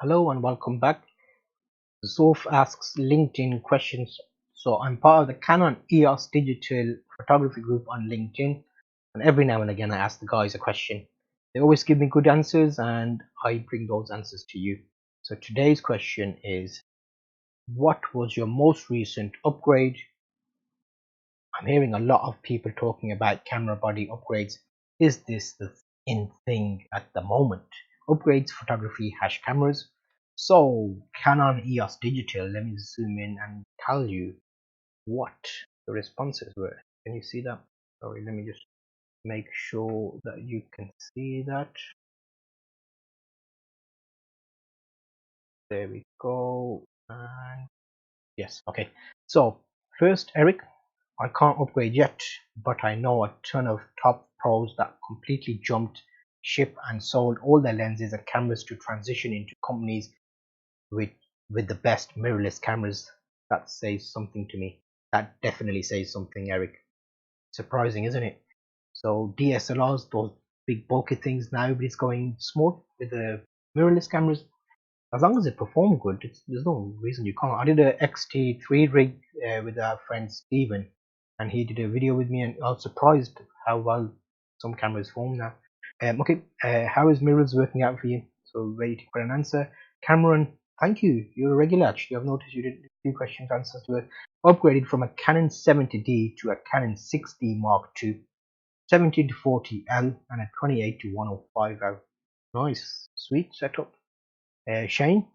Hello and welcome back. Zulf asks LinkedIn questions. So I'm part of the Canon EOS digital photography group on LinkedIn, and every now and again I ask the guys a question. They always give me good answers and I bring those answers to you. So today's question is, what was your most recent upgrade? I'm hearing a lot of people talking about camera body upgrades. Is this the in thing at the moment? Upgrades photography hash cameras. So Canon EOS Digital, let me zoom in and tell you what the responses were. Can you see that? Sorry, let me just make sure that you can see that. There we go. And yes, okay. So first, Eric, I can't upgrade yet, but I know a ton of top pros that completely jumped ship and sold all their lenses and cameras to transition into companies with with the best mirrorless cameras. That says something to me. That definitely says something, Eric. Surprising, isn't it? So DSLRs, those big bulky things, now everybody's going small with the mirrorless cameras. As long as it perform good, there's no reason you can't. I did a XT3 rig with our friend Steven, and he did a video with me, and I was surprised how well some cameras form now. Okay, how is mirrors working out for you? So waiting for an answer. Cameron, thank you. You're a regular. Actually, I've noticed you did a few questions answers to it. Upgraded from a Canon 70D to a Canon 6D Mark II, 70 to 40L, and a 28 to 105L. Nice, sweet setup. Shane,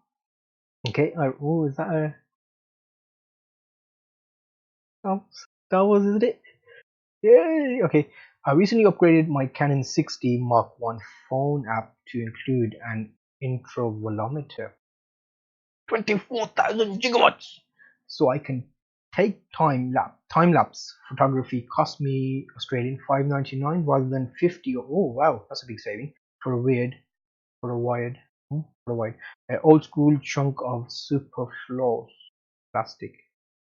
okay. Oh, is that a oh, Star Wars? Isn't it? Yay! Okay. I recently upgraded my Canon 6D Mark One phone app to include an intervalometer, 24,000 gigawatts, so I can take time lapse photography. Cost me Australian 5.99 rather than 50. Oh wow, that's a big saving for a weird for a wired for a wide old school chunk of superfluous plastic.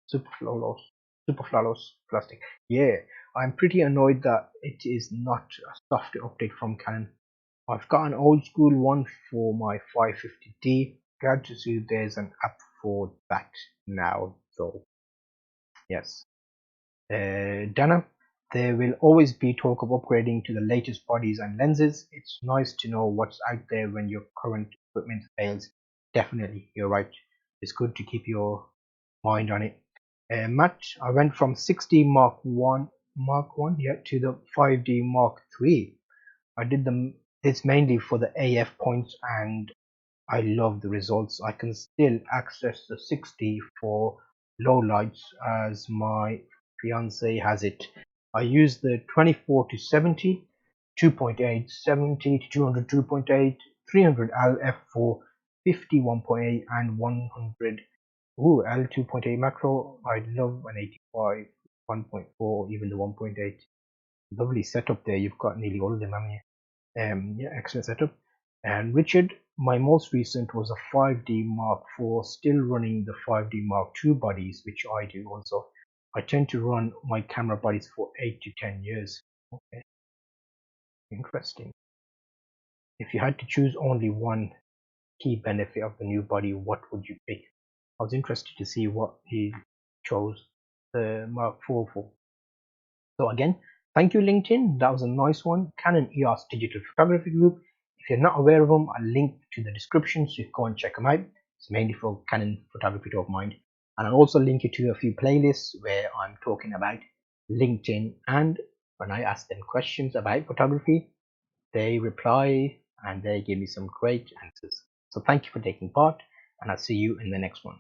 Superfluous superfluous plastic. Yeah, I'm pretty annoyed that it is not a software update from Canon. I've got an old school one for my 550D. Glad to see there's an app for that now though. Yes. Dana, there will always be talk of upgrading to the latest bodies and lenses. It's nice to know what's out there when your current equipment fails. Definitely, you're right. It's good to keep your mind on it. Matt, I went from 6D Mark One, yeah, to the 5D Mark Three. I did them. It's mainly for the AF points, and I love the results. I can still access the 60 for low lights as my fiance has it. I use the 24 to 70, 2.8, 70 to 200, 2.8, 300 LF for 51.8 and 100. Ooh, L2.8 macro. I love an 85, 1.4, even the 1.8. Lovely setup there. You've got nearly all of them, haven't you? Yeah, excellent setup. And Richard, my most recent was a 5D Mark IV, still running the 5D Mark II bodies, which I do also. I tend to run my camera bodies for 8 to 10 years. Okay, interesting. If you had to choose only one key benefit of the new body, what would you pick? I was interested to see what he chose the Mark IV for. So again, thank you LinkedIn. That was a nice one. Canon EOS Digital Photography Group. If you're not aware of them, I'll link to the description so you can go and check them out. It's mainly for Canon photography, don't mind. And I'll also link you to a few playlists where I'm talking about LinkedIn, and when I ask them questions about photography, they reply and they give me some great answers. So thank you for taking part, and I'll see you in the next one.